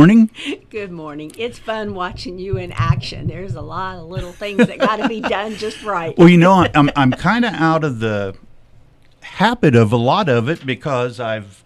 morning. Good morning. It's fun watching you in action. There's a lot of little things that got to be done just right. Well, I'm kind of out of the habit of a lot of it because I've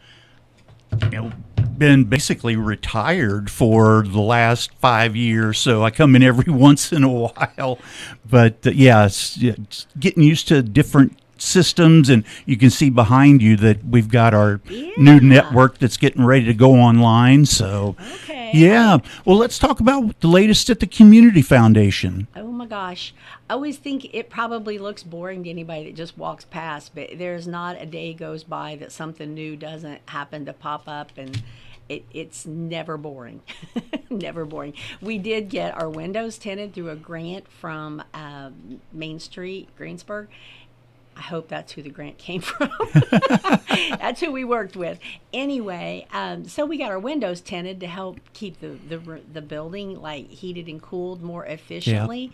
been basically retired for the last 5 years, so I come in every once in a while. But it's getting used to different systems, and you can see behind you that we've got our new network that's getting ready to go online. So, Okay. well, let's talk about the latest at the Community Foundation. Oh my gosh. I always think it probably looks boring to anybody that just walks past, but there's not a day goes by that something new doesn't happen to pop up, and it's never boring. Never boring. We did get our windows tinted through a grant from Main Street, Greensburg. I hope that's who the grant came from. That's who we worked with. Anyway, so we got our windows tinted to help keep the building like heated and cooled more efficiently.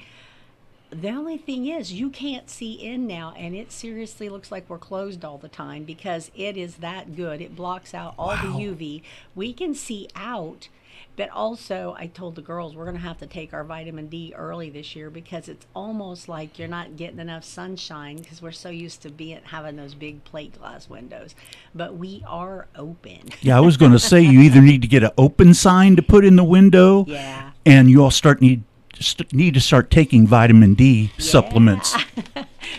The only thing is, you can't see in now, and it seriously looks like we're closed all the time because it is that good. It blocks out all the UV. We can see out, but also I told the girls we're going to have to take our vitamin D early this year because it's almost like you're not getting enough sunshine because we're so used to having those big plate glass windows. But we are open. Yeah, I was going to say you either need to get an open sign to put in the window, Yeah. and you all need to start taking vitamin D supplements.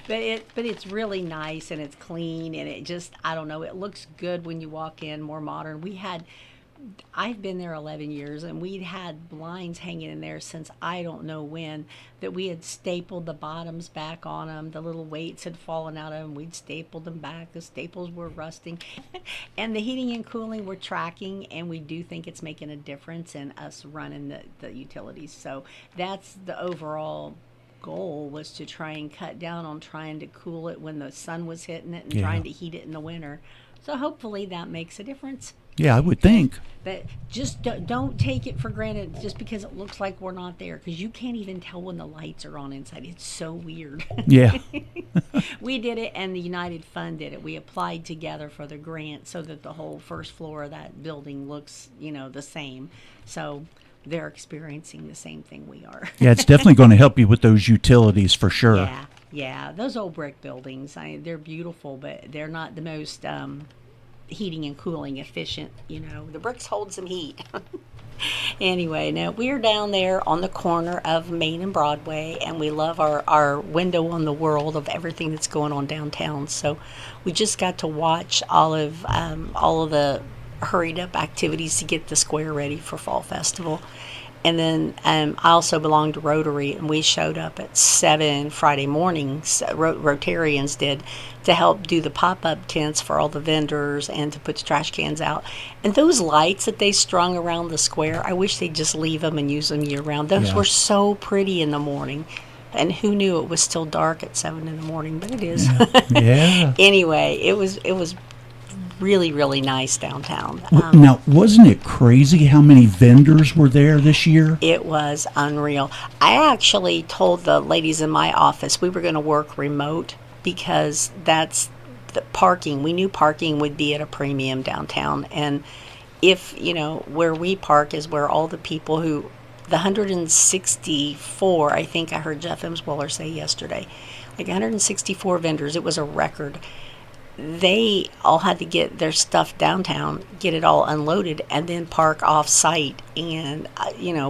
But it's really nice and it's clean and it just, I don't know, it looks good when you walk in, more modern. I've been there 11 years, and we'd had blinds hanging in there since I don't know when, that we had stapled the bottoms back on them. The little weights had fallen out of them. We'd stapled them back. The staples were rusting. And the heating and cooling we're tracking, and we do think it's making a difference in us running the utilities. So that's the overall goal, was to try and cut down on trying to cool it when the sun was hitting it and trying to heat it in the winter. So hopefully that makes a difference. Yeah, I would think. But just don't take it for granted just because it looks like we're not there, because you can't even tell when the lights are on inside. It's so weird. Yeah. We did it, and the United Fund did it. We applied together for the grant so that the whole first floor of that building looks, the same. So they're experiencing the same thing we are. Yeah, it's definitely going to help you with those utilities for sure. Yeah. Those old brick buildings, they're beautiful, but they're not the most heating and cooling efficient. The bricks hold some heat. Anyway, now we're down there on the corner of Main and Broadway, and we love our window on the world of everything that's going on downtown. So we just got to watch all of the hurried up activities to get the square ready for Fall Festival. And then I also belong to Rotary, and we showed up at 7 Friday mornings, Rotarians did, to help do the pop-up tents for all the vendors and to put the trash cans out. And those lights that they strung around the square, I wish they'd just leave them and use them year-round. Those were so pretty in the morning. And who knew it was still dark at 7 in the morning, but it is. Yeah. Anyway, it was really, really nice downtown. Now, wasn't it crazy how many vendors were there this year? It was unreal. I actually told the ladies in my office we were going to work remote because that's the parking. We knew parking would be at a premium downtown. And if, where we park is where all the people the 164, I think I heard Jeff Emswaller say yesterday, like 164 vendors, it was a record. They all had to get their stuff downtown, get it all unloaded, and then park off-site. And,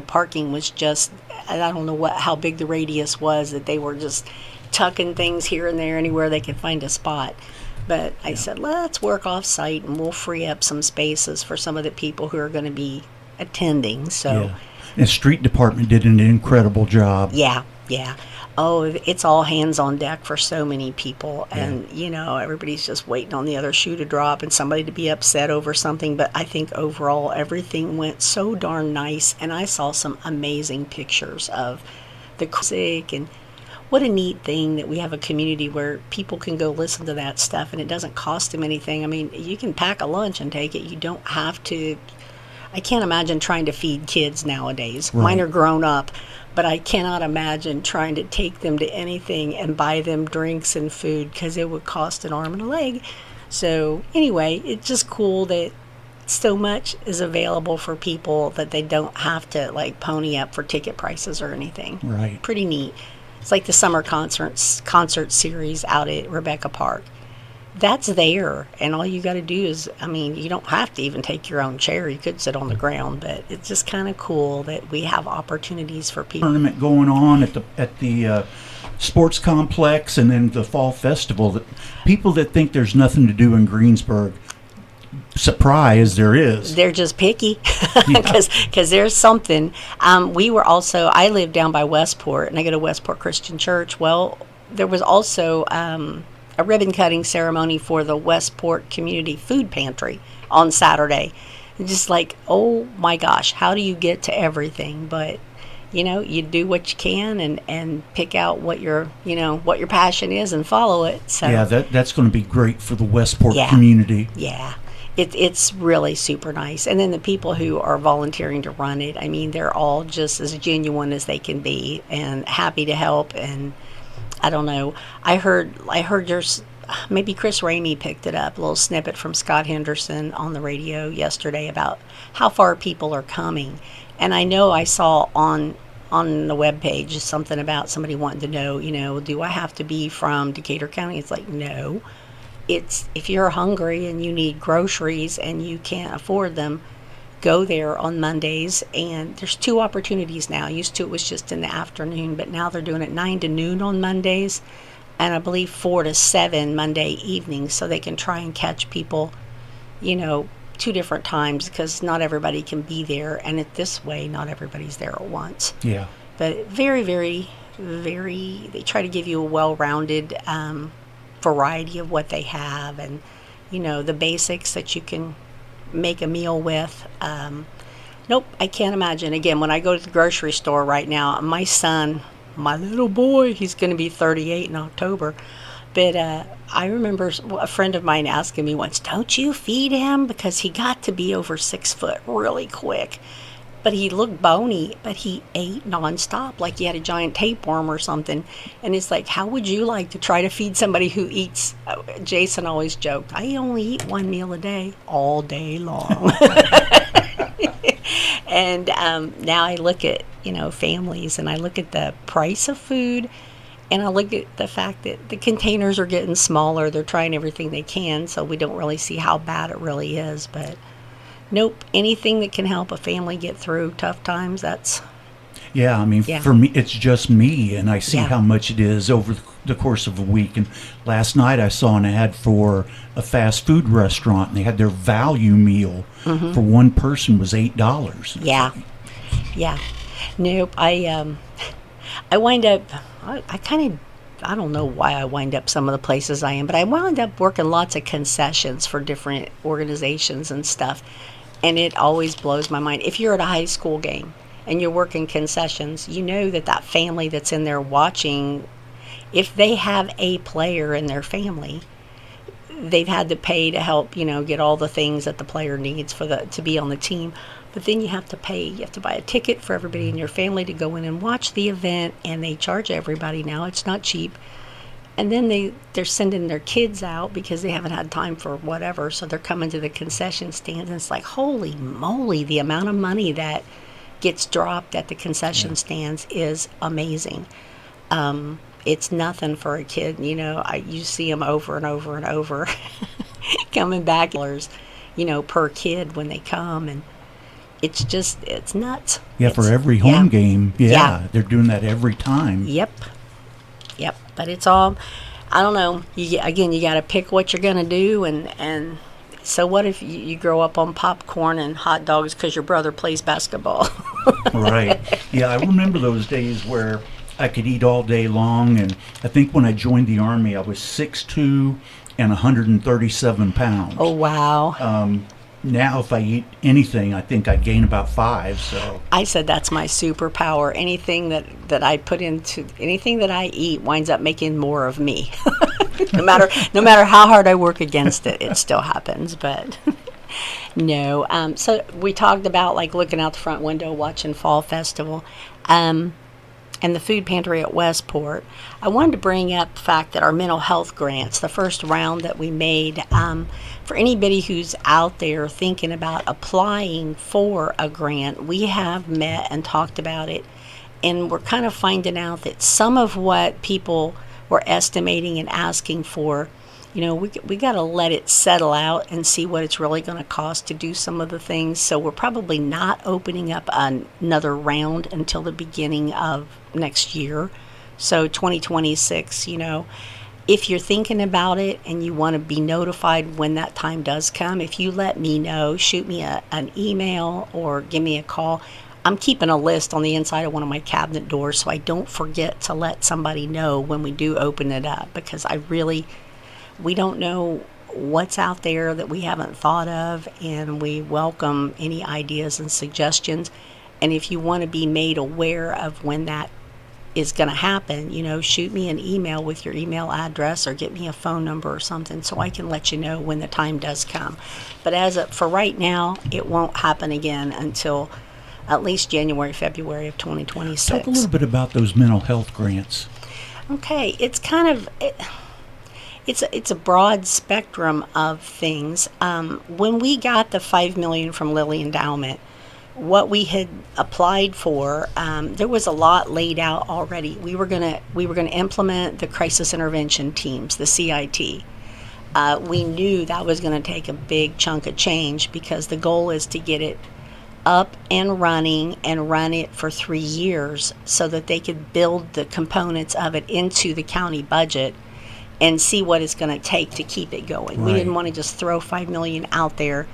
parking was just, I don't know how big the radius was, that they were just tucking things here and there, anywhere they could find a spot. But I said, let's work off-site, and we'll free up some spaces for some of the people who are going to be attending. So, the street department did an incredible job. Yeah. Oh, it's all hands on deck for so many people. And, everybody's just waiting on the other shoe to drop and somebody to be upset over something. But I think overall everything went so darn nice. And I saw some amazing pictures of the music. And what a neat thing that we have a community where people can go listen to that stuff and it doesn't cost them anything. I mean, you can pack a lunch and take it. You don't have to. I can't imagine trying to feed kids nowadays. Right. Mine are grown up. But I cannot imagine trying to take them to anything and buy them drinks and food because it would cost an arm and a leg. So anyway, it's just cool that so much is available for people that they don't have to like pony up for ticket prices or anything. Right. Pretty neat. It's like the summer concert series out at Rebecca Park. That's there, and all you got to do is, I mean, you don't have to even take your own chair. You could sit on the ground, but it's just kind of cool that we have opportunities for people. Tournament going on at the sports complex, and then the fall festival. That people that think there's nothing to do in Greensburg, surprise, there is. They're just picky because there's something. I live down by Westport, and I go to Westport Christian Church. Well, there was also a ribbon cutting ceremony for the Westport Community Food Pantry on Saturday. And just like, oh my gosh, how do you get to everything? But you do what you can and pick out what your passion is and follow it. So yeah, that's going to be great for the Westport Yeah. community. Yeah. It's really super nice. And then the people who are volunteering to run it, I mean, they're all just as genuine as they can be and happy to help. And I don't know, I heard maybe Chris Ramey picked it up, a little snippet from Scott Henderson on the radio yesterday about how far people are coming. And I know I saw on the webpage something about somebody wanting to know, do I have to be from Decatur County? It's like, no. It's if you're hungry and you need groceries and you can't afford them, go there on Mondays. And there's 2 opportunities now. Used to it was just in the afternoon, but now they're doing it 9 to noon on Mondays, and I believe 4 to 7 Monday evenings, so they can try and catch people, 2 different times, because not everybody can be there, and this way not everybody's there at once. Yeah. But very, very, very, they try to give you a well-rounded variety of what they have, and the basics that you can make a meal with. Nope, I can't imagine. Again, when I go to the grocery store right now, my son, my little boy, he's going to be 38 in October, but I remember a friend of mine asking me once, don't you feed him? Because he got to be over 6 foot really quick. But he looked bony, but he ate nonstop, like he had a giant tapeworm or something. And it's like, how would you like to try to feed somebody who eats? Jason always joked, I only eat 1 meal a day, all day long. And now I look at, families, and I look at the price of food, and I look at the fact that the containers are getting smaller. They're trying everything they can, so we don't really see how bad it really is, but nope, anything that can help a family get through tough times, that's... Yeah, I mean, Yeah. for me, it's just me, and I see Yeah. how much it is over the course of a week. And last night I saw an ad for a fast food restaurant, and they had their value meal for one person was $8. Yeah. Yeah. Nope, I wind up... I kind of... I don't know why I wind up some of the places I am, but I wound up working lots of concessions for different organizations and stuff, and it always blows my mind. If you're at a high school game and you're working concessions, you know that family that's in there watching, if they have a player in their family, they've had to pay to help, get all the things that the player needs to be on the team. But then you have to pay. You have to buy a ticket for everybody in your family to go in and watch the event, and they charge everybody now. It's not cheap. And then they're sending their kids out because they haven't had time for whatever, so they're coming to the concession stands, and it's like, holy moly, the amount of money that gets dropped at the concession stands is amazing. It's nothing for a kid. You see them over and over and over coming back, per kid when they come, and it's nuts. Yeah, for every home game, they're doing that every time. Yep. But it's all, I don't know. You got to pick what you're going to do, and so what if you grow up on popcorn and hot dogs because your brother plays basketball? Right. Yeah, I remember those days where I could eat all day long, and I think when I joined the Army, I was 6'2" and 137 pounds. Oh, wow. Now, if I eat anything, I think I gain about 5. So I said that's my superpower. Anything that I put into anything that I eat winds up making more of me. no matter how hard I work against it, it still happens. But no. So we talked about like looking out the front window, watching Fall Festival, and and the food pantry at Westport. I wanted to bring up the fact that our mental health grants, the first round that we made, for anybody who's out there thinking about applying for a grant, we have met and talked about it, and we're kind of finding out that some of what people were estimating and asking for, we got to let it settle out and see what it's really going to cost to do some of the things. So we're probably not opening up another round until the beginning of next year. So 2026, if you're thinking about it and you want to be notified when that time does come, if you let me know, shoot me an email or give me a call. I'm keeping a list on the inside of one of my cabinet doors so I don't forget to let somebody know when we do open it up, because we don't know what's out there that we haven't thought of, and we welcome any ideas and suggestions. And if you want to be made aware of when that is going to happen, shoot me an email with your email address or get me a phone number or something so I can let you know when the time does come. But for right now, it won't happen again until at least January, February of 2026. Talk a little bit about those mental health grants. Okay, it's kind of... It's a broad spectrum of things. When we got the $5 million from Lilly Endowment, what we had applied for, there was a lot laid out already. We were gonna implement the crisis intervention teams, the CIT. We knew that was going to take a big chunk of change because the goal is to get it up and running and run it for 3 years so that they could build the components of it into the county budget and see what it's going to take to keep it going. Right. We didn't want to just throw $5 million out there,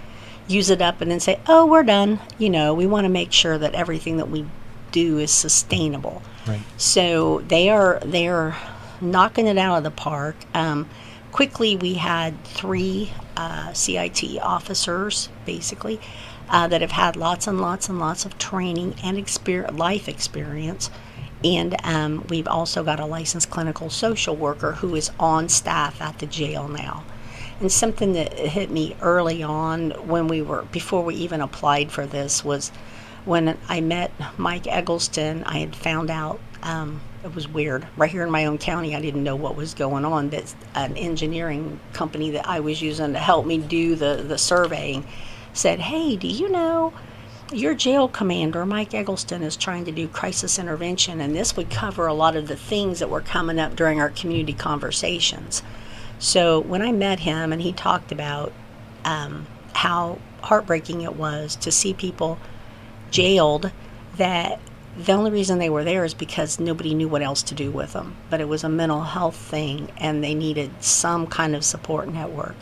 use it up, and then say, "Oh, we're done." We want to make sure that everything that we do is sustainable. Right. So they are knocking it out of the park. Quickly, we had 3 CIT officers, basically, that have had lots and lots and lots of training and life experience. And we've also got a licensed clinical social worker who is on staff at the jail now. And something that hit me early on before we even applied for this, was when I met Mike Eggleston. I had found out, it was weird, right here in my own county, I didn't know what was going on, but an engineering company that I was using to help me do the surveying said, "Hey, do you know your jail commander, Mike Eggleston, is trying to do crisis intervention, and this would cover a lot of the things that were coming up during our community conversations." So when I met him and he talked about how heartbreaking it was to see people jailed, that the only reason they were there is because nobody knew what else to do with them, but it was a mental health thing and they needed some kind of support network.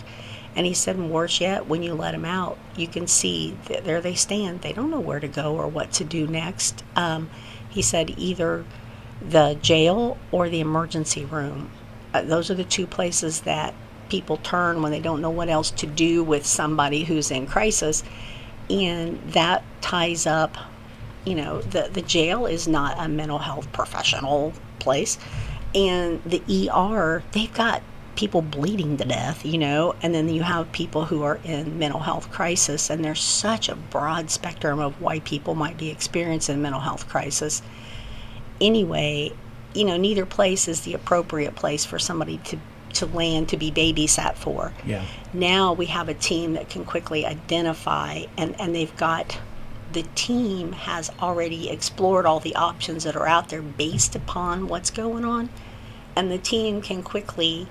And he said, and worse yet, when you let them out, you can see that there they stand. They don't know where to go or what to do next. He said either the jail or the emergency room. Those are the 2 places that people turn when they don't know what else to do with somebody who's in crisis. And that ties up, the jail is not a mental health professional place. And the ER, they've got people bleeding to death, and then you have people who are in mental health crisis, and there's such a broad spectrum of why people might be experiencing mental health crisis. Anyway, neither place is the appropriate place for somebody to land to be babysat for. Yeah. Now we have a team that can quickly identify, and the team has already explored all the options that are out there based upon what's going on, and the team can quickly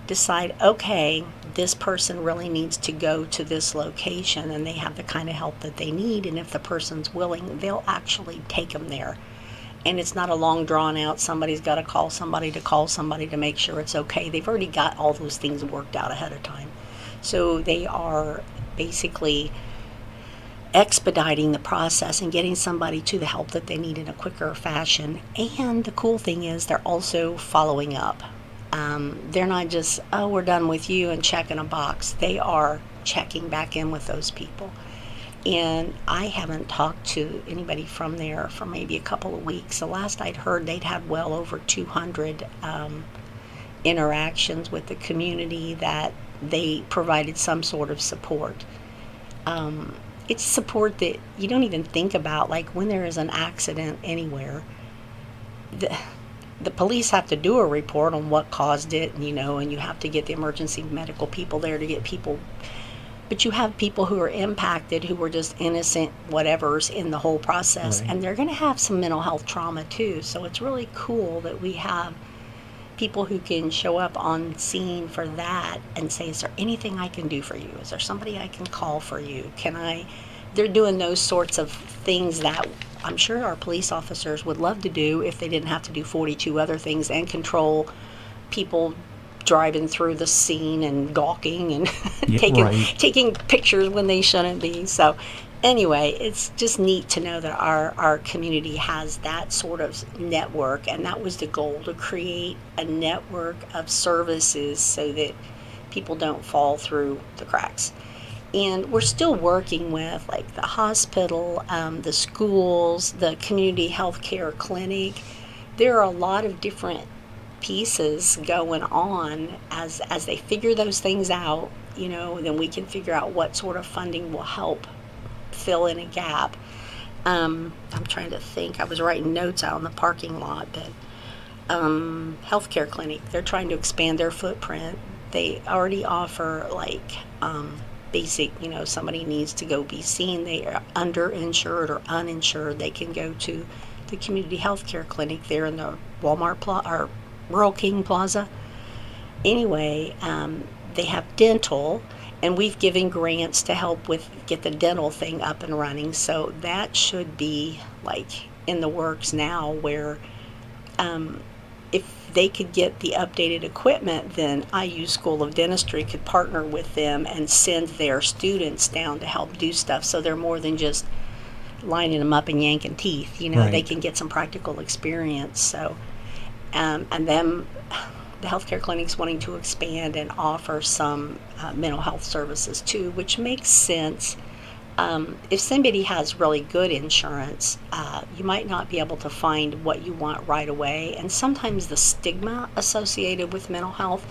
decide, okay, this person really needs to go to this location and they have the kind of help that they need, and if the person's willing, they'll actually take them there. And it's not a long drawn out, somebody's got to call somebody to make sure it's okay. They've already got all those things worked out ahead of time. So they are basically expediting the process and getting somebody to the help that they need in a quicker fashion. And the cool thing is they're also following up. They're not just, "Oh, we're done with you," and checking a box. They are checking back in with those people. And I haven't talked to anybody from there for maybe a couple of weeks. The last I'd heard, they'd had well over 200 interactions with the community that they provided some sort of support. It's support that you don't even think about, like when there is an accident anywhere. the police have to do a report on what caused it, and you have to get the emergency medical people there to get people. But you have people who are impacted who were just innocent whatevers in the whole process, Right. and they're going to have some mental health trauma too. So it's really cool that we have people who can show up on scene for that and say, is there anything I can do for you? Is there somebody I can call for you? They're doing those sorts of things that I'm sure our police officers would love to do if they didn't have to do 42 other things and control people driving through the scene and gawking and Yeah, taking right. taking pictures when they shouldn't be. So anyway, it's just neat to know that our community has that sort of network, and that was the goal, to create a network of services so that people don't fall through the cracks. And we're still working with like the hospital, the schools, the community health care clinic. There are a lot of different pieces going on as they figure those things out, then we can figure out what sort of funding will help fill in a gap. I'm trying to think. I was writing notes out in the parking lot, but healthcare clinic, they're trying to expand their footprint. They already offer like basic, somebody needs to go be seen, they are underinsured or uninsured, they can go to the community healthcare clinic there in the Walmart or Rural King Plaza. Anyway, they have dental, and we've given grants to help with get the dental thing up and running. So that should be like in the works now, where if they could get the updated equipment, then IU School of Dentistry could partner with them and send their students down to help do stuff. So they're more than just lining them up and yanking teeth. They Right. can get some practical experience. So, and then the healthcare clinic's wanting to expand and offer some mental health services too, which makes sense. If somebody has really good insurance, you might not be able to find what you want right away. And sometimes the stigma associated with mental health,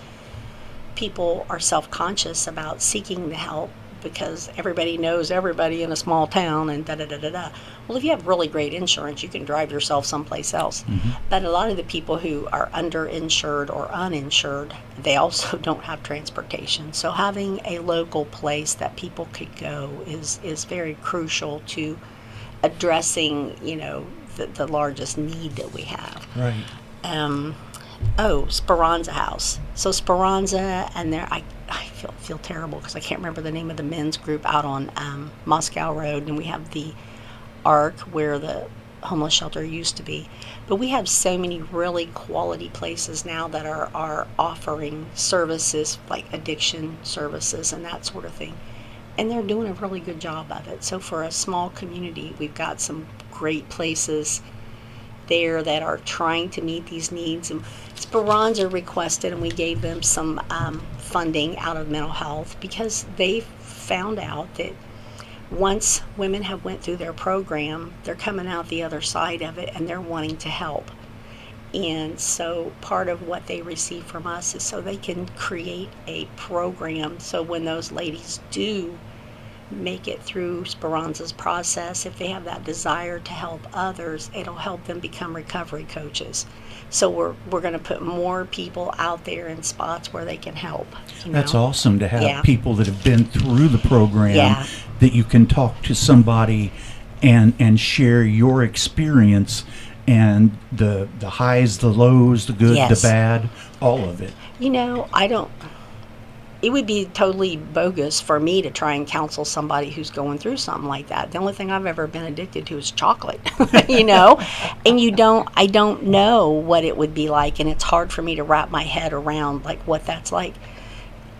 people are self-conscious about seeking the help because everybody knows everybody in a small town and da da da da da. Well, if you have really great insurance, you can drive yourself someplace else. But a lot of the people who are underinsured or uninsured, they also don't have transportation. So having a local place that people could go is very crucial to addressing, the largest need that we have. Right. Speranza House. So Speranza, and I feel terrible because I can't remember the name of the men's group out on Moscow Road, and we have the Ark where the homeless shelter used to be. But we have so many really quality places now that are offering services like addiction services and that sort of thing. And they're doing a really good job of it. So for a small community, we've got some great places there that are trying to meet these needs. And Speranza requested, and we gave them some funding out of mental health because they found out that once women have went through their program, they're coming out the other side of it and they're wanting to help. And so part of what they receive from us is so they can create a program so when those ladies do make it through Speranza's process, if they have that desire to help others, it'll help them become recovery coaches. So we're going to put more people out there in spots where they can help. That's awesome to have Yeah. people that have been through the program Yeah. that you can talk to somebody and share your experience and the highs, the lows, the good, Yes. the bad, all of it. It would be totally bogus for me to try and counsel somebody who's going through something like that. The only thing I've ever been addicted to is chocolate, and I don't know what it would be like, and it's hard for me to wrap my head around like what that's like.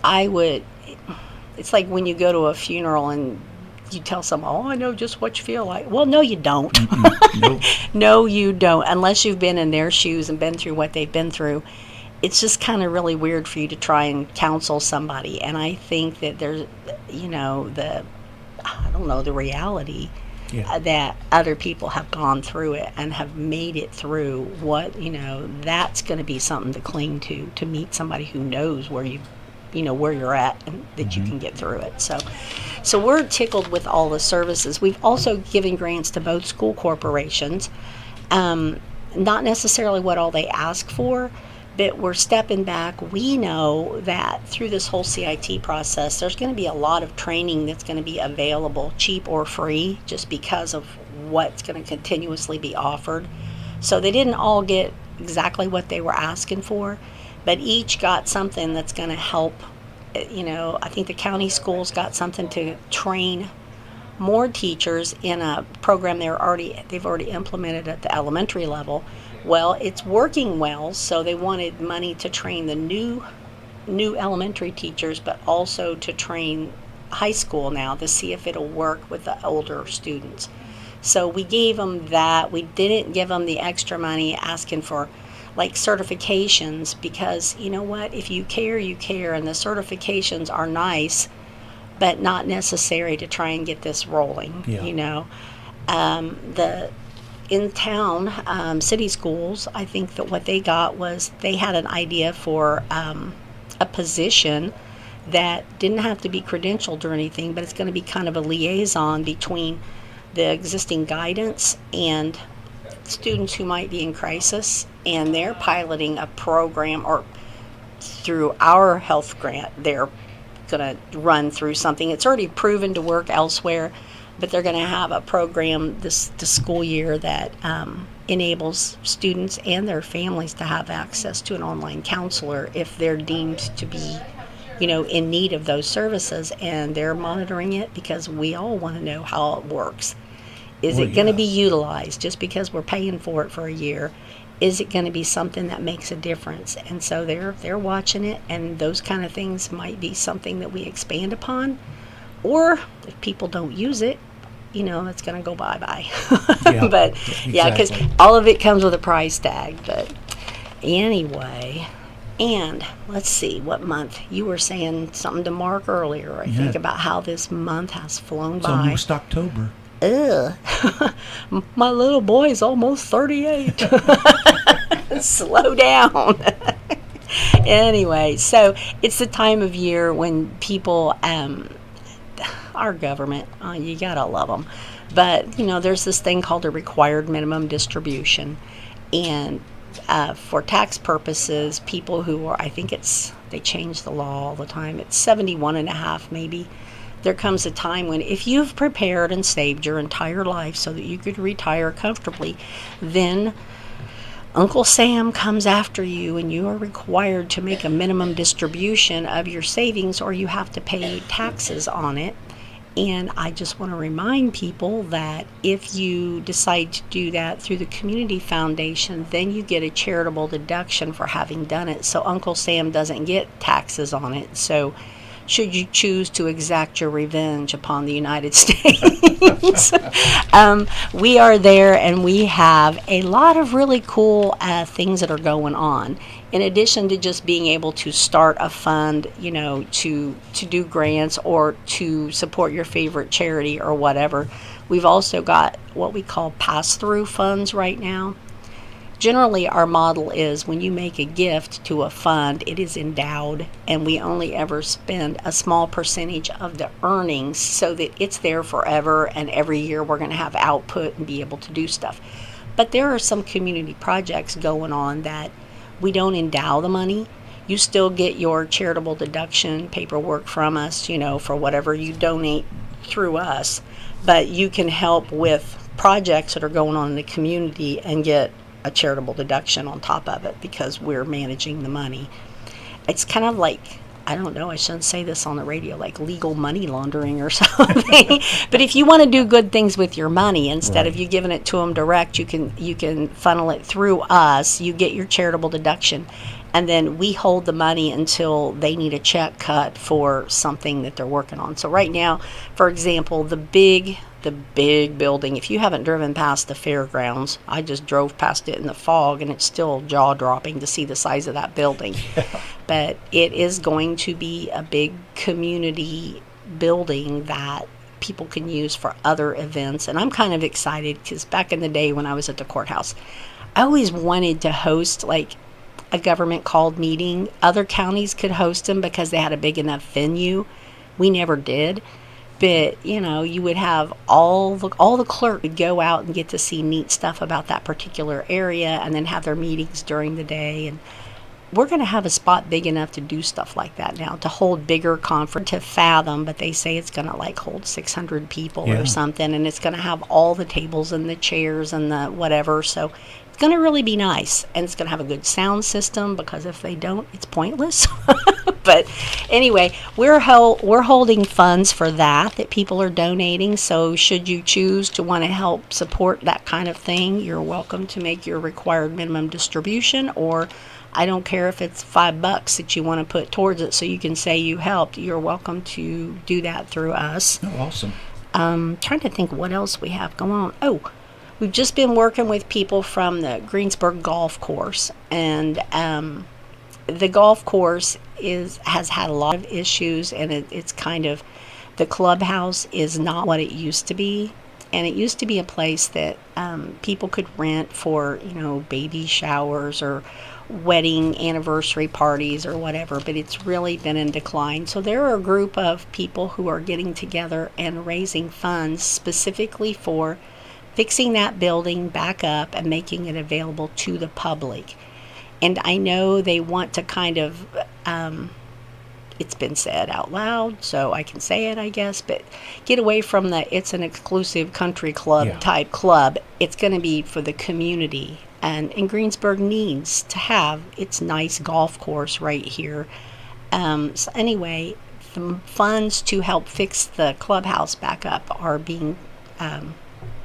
It's like when you go to a funeral and you tell someone, oh, I know just what you feel like. Well, no, you don't. Nope. No, you don't, unless you've been in their shoes and been through what they've been through. It's just kind of really weird for you to try and counsel somebody. And I think that there's, the reality Yeah. that other people have gone through it and have made it through that's going to be something to cling to meet somebody who knows where where you're at and that you can get through it. So we're tickled with all the services. We've also given grants to both school corporations. not necessarily what all they ask for, but we're stepping back. We know that through this whole CIT process, there's going to be a lot of training that's going to be available, cheap or free, just because of what's going to continuously be offered. So they didn't all get exactly what they were asking for, but each got something that's going to help. I think the county schools got something to train more teachers in a program they've already implemented at the elementary level. Well, it's working well, so they wanted money to train the new elementary teachers, but also to train high school now to see if it'll work with the older students. So we gave them that. We didn't give them the extra money asking for like certifications, because you know what? If you care, you care, and the certifications are nice, but not necessary to try and get this rolling. Yeah. The in town city schools, I think that what they got was they had an idea for a position that didn't have to be credentialed or anything, but it's going to be kind of a liaison between the existing guidance and students who might be in crisis, and they're piloting a program, or through our health grant, they're going to run through something. It's already proven to work elsewhere, but they're going to have a program this school year that enables students and their families to have access to an online counselor if they're deemed to be, in need of those services, and they're monitoring it because we all want to know how it works. Is it going to be utilized just because we're paying for it for a year? Is it going to be something that makes a difference? And so they're watching it, and those kind of things might be something that we expand upon. Or if people don't use it, it's going to go bye-bye. Yeah, but yeah, because exactly. all of it comes with a price tag. But anyway, and let's see, what month? You were saying something to Mark earlier, I think, about how this month has flown It's by. almost October. Ugh. My little boy's almost 38. Slow down. Anyway, so it's the time of year when people, our government, you gotta love them, but there's this thing called a required minimum distribution, and for tax purposes, people who are, I think they change the law all the time, it's 71 and a half maybe. There comes a time when if you've prepared and saved your entire life so that you could retire comfortably, then Uncle Sam comes after you and you are required to make a minimum distribution of your savings, or you have to pay taxes on it. And I just want to remind people that if you decide to do that through the community foundation, then you get a charitable deduction for having done it. So Uncle Sam doesn't get taxes on it. So should you choose to exact your revenge upon the United States. We are there, and we have a lot of really cool things that are going on. In addition to just being able to start a fund, to do grants or to support your favorite charity or whatever, we've also got what we call pass-through funds right now. Generally, our model is when you make a gift to a fund, it is endowed, and we only ever spend a small percentage of the earnings so that it's there forever, and every year we're going to have output and be able to do stuff. But there are some community projects going on that we don't endow the money. You still get your charitable deduction paperwork from us, for whatever you donate through us, but you can help with projects that are going on in the community and get a charitable deduction on top of it because we're managing the money. It's kind of like, I don't know, I shouldn't say this on the radio, like legal money laundering or something. But if you want to do good things with your money, instead of you giving it to them direct, you can funnel it through us. You get your charitable deduction, and then we hold the money until they need a check cut for something that they're working on. So right now, for example, the big building, if you haven't driven past the fairgrounds, I just drove past it in the fog, and it's still jaw-dropping to see the size of that building. But it is going to be a big community building that people can use for other events, and I'm kind of excited because back in the day when I was at the courthouse, I always wanted to host like a government called meeting. Other counties could host them because they had a big enough venue. We never did. But you would have all the clerk would go out and get to see neat stuff about that particular area, and then have their meetings during the day. And we're going to have a spot big enough to do stuff like that now, to hold bigger conference, to fathom, but they say it's going to like hold 600 people Yeah. or something, and it's going to have all the tables and the chairs and the whatever. So it's going to really be nice, and it's going to have a good sound system, because if they don't, it's pointless. But anyway, we're holding funds for that people are donating. So should you choose to want to help support that kind of thing, you're welcome to make your required minimum distribution. Or I don't care if it's $5 that you want to put towards it, so you can say you helped. You're welcome to do that through us. Oh, awesome. Trying to think what else we have going on. Oh, we've just been working with people from the Greensburg Golf Course, and the golf course has had a lot of issues, and it's kind of, the clubhouse is not what it used to be. And it used to be a place that people could rent for, baby showers or wedding anniversary parties or whatever, but it's really been in decline. So there are a group of people who are getting together and raising funds specifically for fixing that building back up and making it available to the public. And I know they want to kind of, it's been said out loud, so I can say it, I guess, but get away from it's an exclusive country club Yeah. type club. It's going to be for the community. And Greensburg needs to have its nice golf course right here. So anyway, the funds to help fix the clubhouse back up are being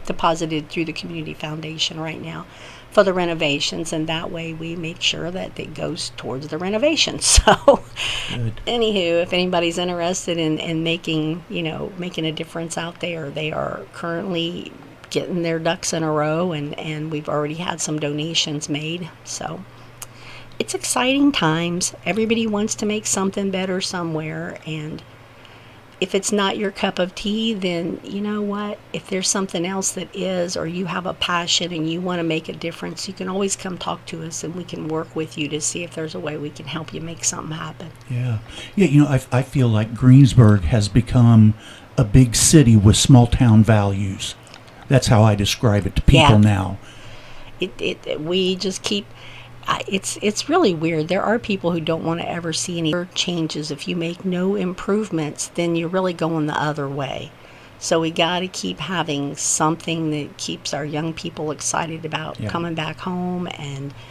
deposited through the Community Foundation right now for the renovations, and that way we make sure that it goes towards the renovations. So Good. anywho, if anybody's interested in making a difference out there, they are currently getting their ducks in a row, and we've already had some donations made. So it's exciting times. Everybody wants to make something better somewhere, and if it's not your cup of tea, then you know what? If there's something else that is, or you have a passion and you want to make a difference, you can always come talk to us, and we can work with you to see if there's a way we can help you make something happen. Yeah. Yeah, I feel like Greensburg has become a big city with small town values. That's how I describe it to people Yeah. now. We just keep. It's really weird. There are people who don't want to ever see any changes. If you make no improvements, then you're really going the other way. So we got to keep having something that keeps our young people excited about Yeah. coming back home and